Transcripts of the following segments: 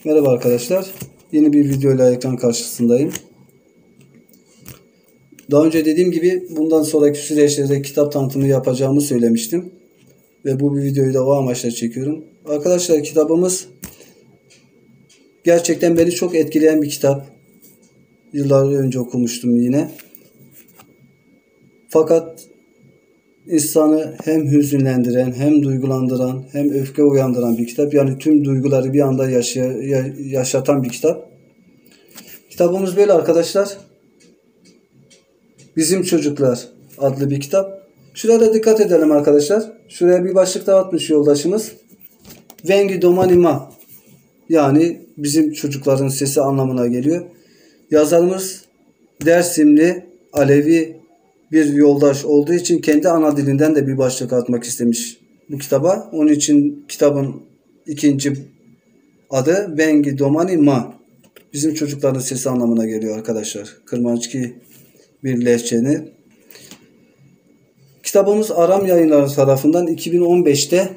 Merhaba arkadaşlar. Yeni bir videoyla ekran karşısındayım. Daha önce dediğim gibi bundan sonraki süreçlerde kitap tanıtımı yapacağımı söylemiştim. Ve bu videoyu da o amaçla çekiyorum. Arkadaşlar kitabımız gerçekten beni çok etkileyen bir kitap. Yıllar önce okumuştum yine. Fakat insanı hem hüzünlendiren, hem duygulandıran, hem öfke uyandıran bir kitap. Yani tüm duyguları bir anda yaşatan bir kitap. Kitabımız böyle arkadaşlar. Bizim Çocuklar adlı bir kitap. Şuraya da dikkat edelim arkadaşlar. Şuraya bir başlık daha atmış yoldaşımız. Vengi Domanima. Yani bizim çocukların sesi anlamına geliyor. Yazarımız Dersimli Alevi bir yoldaş olduğu için kendi ana dilinden de bir başlık atmak istemiş bu kitaba. Onun için kitabın ikinci adı Vengi Domanima. Bizim çocukların sesi anlamına geliyor arkadaşlar. Kırmançki bir lehçeni. Kitabımız Aram Yayınları tarafından 2015'te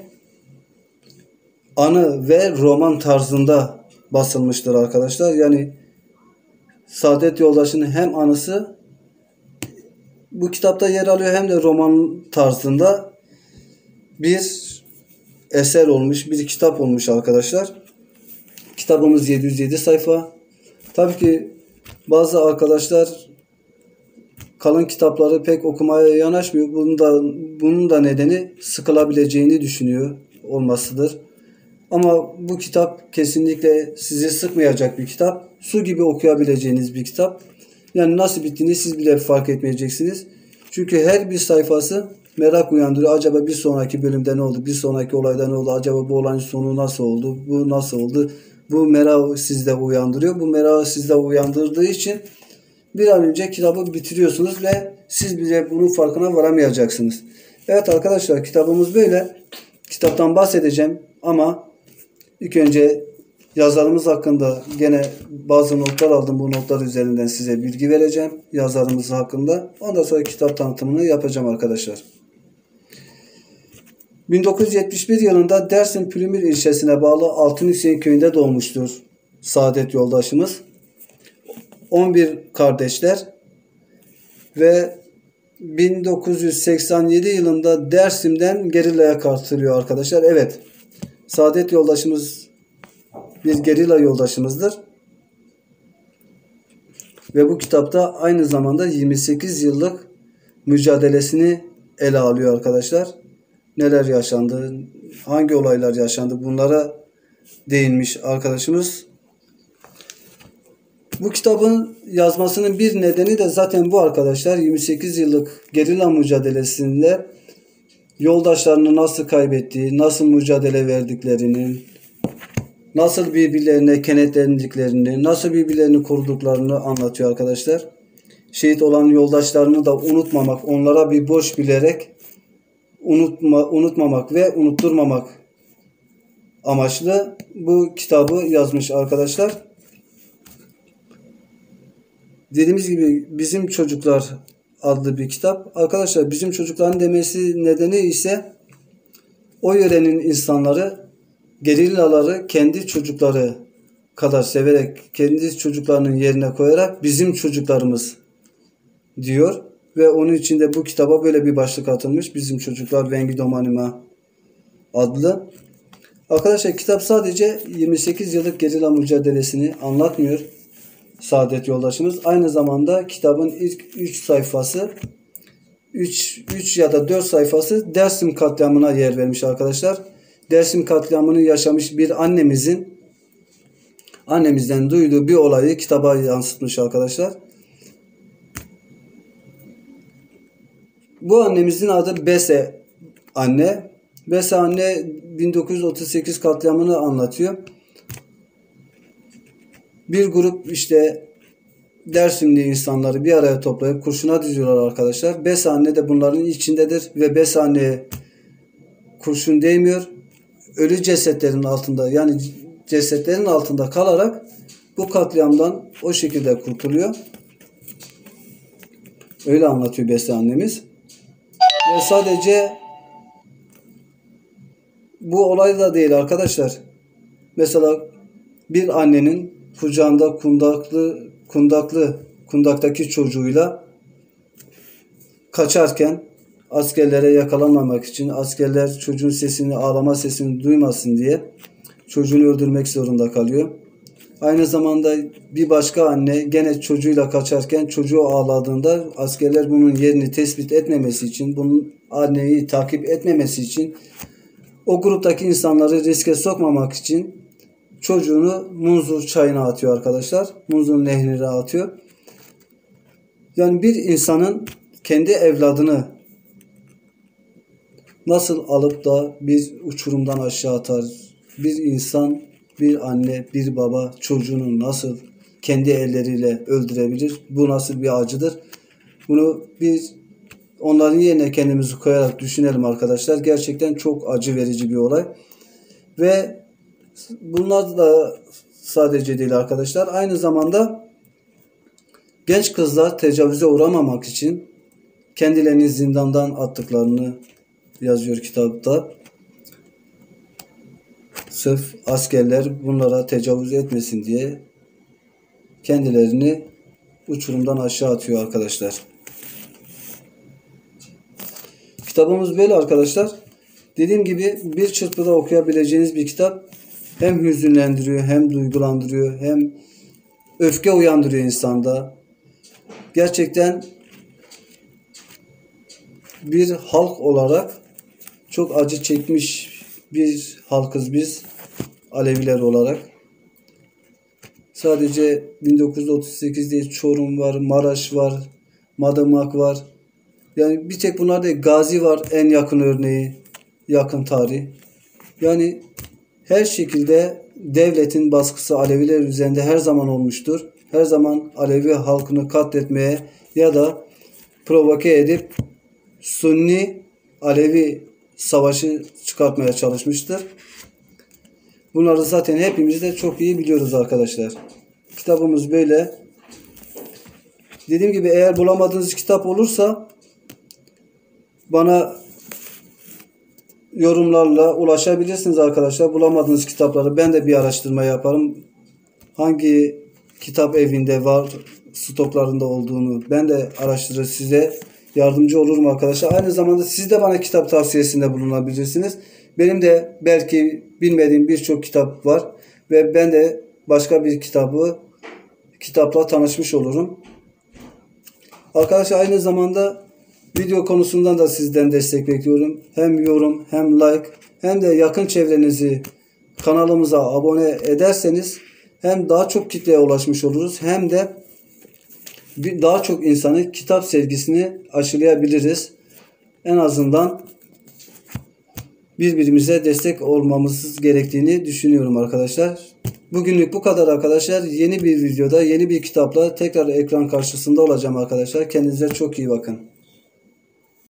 anı ve roman tarzında basılmıştır arkadaşlar. Yani Saadet Yoldaşı'nın hem anısı bu kitapta yer alıyor hem de roman tarzında bir eser olmuş, bir kitap olmuş arkadaşlar. Kitabımız 707 sayfa. Tabii ki bazı arkadaşlar kalın kitapları pek okumaya yanaşmıyor. Bunun da nedeni sıkılabileceğini düşünüyor olmasıdır. Ama bu kitap kesinlikle sizi sıkmayacak bir kitap. Su gibi okuyabileceğiniz bir kitap. Yani nasıl bittiğini siz bile fark etmeyeceksiniz. Çünkü her bir sayfası merak uyandırıyor. Acaba bir sonraki bölümde ne oldu? Bir sonraki olayda ne oldu? Acaba bu olayın sonu nasıl oldu? Bu nasıl oldu? Bu merak sizde uyandırıyor. Bu merak sizde uyandırdığı için bir an önce kitabı bitiriyorsunuz ve siz bile bunun farkına varamayacaksınız. Evet arkadaşlar, kitabımız böyle. Kitaptan bahsedeceğim ama ilk önce yazarımız hakkında gene bazı notlar aldım. Bu notlar üzerinden size bilgi vereceğim yazarımız hakkında. Ondan sonra kitap tanıtımını yapacağım arkadaşlar. 1971 yılında Dersim Pülümür ilçesine bağlı Altınhüseyin köyünde doğmuştur Saadet Yoldaşımız. 11 kardeşler ve 1987 yılında Dersim'den gerilaya katılıyor arkadaşlar. Evet, Saadet Yoldaşımız bir gerilla yoldaşımızdır. Ve bu kitapta aynı zamanda 28 yıllık mücadelesini ele alıyor arkadaşlar. Neler yaşandı, hangi olaylar yaşandı, bunlara değinmiş arkadaşımız. Bu kitabın yazmasının bir nedeni de zaten bu arkadaşlar. 28 yıllık gerilla mücadelesinde yoldaşlarını nasıl kaybettiği, nasıl mücadele verdiklerini, nasıl birbirlerine kenetlendiklerini, nasıl birbirlerini koruduklarını anlatıyor arkadaşlar. Şehit olan yoldaşlarını da unutmamak, onlara bir borç bilerek unutmamak ve unutturmamak amaçlı bu kitabı yazmış arkadaşlar. Dediğimiz gibi Bizim Çocuklar adlı bir kitap. Arkadaşlar bizim çocukların demesi nedeni ise o yörenin insanları gerillaları kendi çocukları kadar severek, kendi çocuklarının yerine koyarak bizim çocuklarımız diyor. Ve onun için de bu kitaba böyle bir başlık atılmış. Bizim Çocuklar Vengi Domanima adlı. Arkadaşlar kitap sadece 28 yıllık gerilla mücadelesini anlatmıyor Saadet Yoldaşımız. Aynı zamanda kitabın ilk 3 sayfası 3 ya da 4 sayfası Dersim katliamına yer vermiş arkadaşlar. Dersim katliamını yaşamış bir annemizden duyduğu bir olayı kitaba yansıtmış arkadaşlar. Bu annemizin adı Bese anne. Bese anne 1938 katliamını anlatıyor. Bir grup Dersimli insanları bir araya toplayıp kurşuna diziyorlar arkadaşlar. Bese anne de bunların içindedir ve Bese anneye kurşun değmiyor. Ölü cesetlerin altında, yani cesetlerin altında kalarak bu katliamdan o şekilde kurtuluyor. Öyle anlatıyor Bese annemiz. Ve sadece bu olay da değil arkadaşlar. Mesela bir annenin kucağında kundaktaki çocuğuyla kaçarken askerlere yakalanmamak için, askerler çocuğun sesini, ağlama sesini duymasın diye çocuğunu öldürmek zorunda kalıyor. Aynı zamanda bir başka anne gene çocuğuyla kaçarken çocuğu ağladığında askerler bunun yerini tespit etmemesi için, bunun anneyi takip etmemesi için, o gruptaki insanları riske sokmamak için çocuğunu Munzur çayına atıyor arkadaşlar. Munzur nehrine atıyor. Yani bir insanın kendi evladını nasıl alıp da bir uçurumdan aşağı atar? Bir insan, bir anne, bir baba çocuğunu nasıl kendi elleriyle öldürebilir? Bu nasıl bir acıdır? Bunu biz onların yerine kendimizi koyarak düşünelim arkadaşlar. Gerçekten çok acı verici bir olay. Ve bunlar da sadece değil arkadaşlar. Aynı zamanda genç kızlar tecavüze uğramamak için kendilerini zindandan attıklarını yazıyor kitapta. Sırf askerler bunlara tecavüz etmesin diye kendilerini uçurumdan aşağı atıyor arkadaşlar. Kitabımız böyle arkadaşlar. Dediğim gibi bir çırpıda okuyabileceğiniz bir kitap. Hem hüzünlendiriyor, hem duygulandırıyor, hem öfke uyandırıyor insanda. Gerçekten bir halk olarak çok acı çekmiş bir halkız biz, Aleviler olarak. Sadece 1938 değil, Çorum var, Maraş var, Madımak var. Yani bir tek bunlar değil, Gazi var en yakın örneği, yakın tarih. Yani her şekilde devletin baskısı Aleviler üzerinde her zaman olmuştur. Her zaman Alevi halkını katletmeye ya da provoke edip Sunni Alevi savaşı çıkartmaya çalışmıştır. Bunları zaten hepimiz de çok iyi biliyoruz arkadaşlar. Kitabımız böyle. Dediğim gibi eğer bulamadığınız kitap olursa bana yorumlarla ulaşabilirsiniz arkadaşlar. Bulamadığınız kitapları ben de bir araştırma yaparım. Hangi kitap evinde var, stoklarında olduğunu ben de araştırır, size yardımcı olurum arkadaşlar. Aynı zamanda siz de bana kitap tavsiyesinde bulunabilirsiniz. Benim de belki bilmediğim birçok kitap var ve ben de başka bir kitapla tanışmış olurum. Arkadaşlar aynı zamanda video konusundan da sizden destek bekliyorum. Hem yorum, hem like, hem de yakın çevrenizi kanalımıza abone ederseniz hem daha çok kitleye ulaşmış oluruz, hem de daha çok insanı kitap sevgisini aşılayabiliriz. En azından birbirimize destek olmamız gerektiğini düşünüyorum arkadaşlar. Bugünlük bu kadar arkadaşlar. Yeni bir videoda, yeni bir kitapla tekrar ekran karşısında olacağım arkadaşlar. Kendinize çok iyi bakın.